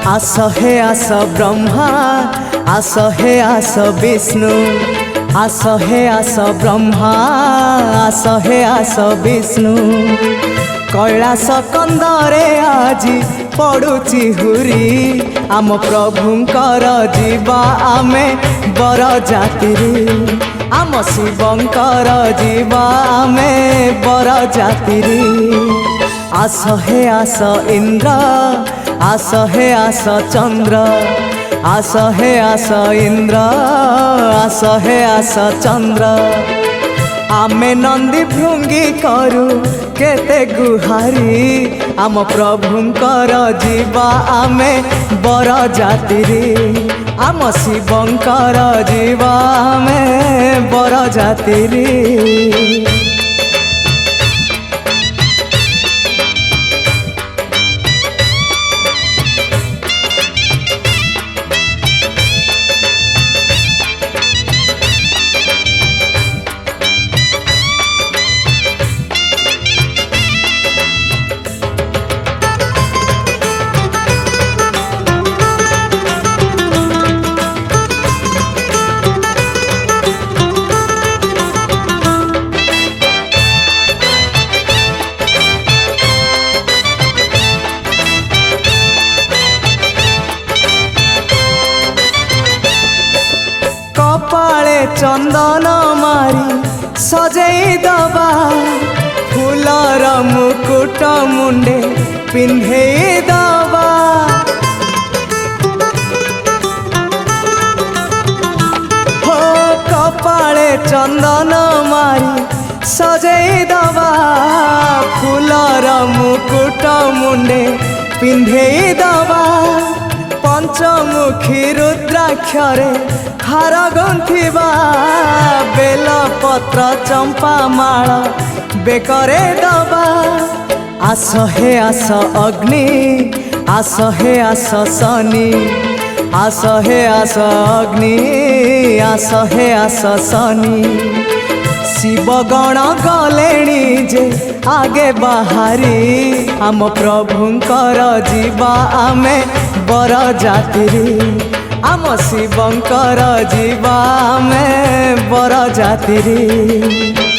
आस हे आस ब्रह्मा आस हे आस विष्णु आस हे आस ब्रह्मा आस हे आस विष्णु कैलास कंदरे आजी पड़ुची हुरी आम प्रभुंकर जीवा आमे बर जातिरी आम शिवंकर जीवा आमे बर जातिरी आस हे आस इंद्र आस हे आस चंद्र आस हे आस इंद्र आस हे आस चंद्र आमे नंदी भृंगी करू केते गुहारी आम प्रभुंकर जीवा आमे बर जातिरी आम शिवंकर जीवा आमे बर जातिरी। कपाळे चंदन मारी सजई दबा फूलर मुकुट मुंडे पिंधे दबा हो कपाळे चंदन मारी सजई दबा फूलर मुकुट मुंडे पिंधे दबा पंचमुखी रुद्राक्षरे हार गंथिबा बेल पत्र चंपा माल बेकरे दबा आस हे आस अग्नि आस हे आस शनि आस हे आस अग्नि आस हे आस शनि शिवगण गलेणी जे आगे बाहरी आम प्रभुंकर जीवा आमे बर जातिरी आम शिवंकर जीवा आमे बर जातिरी।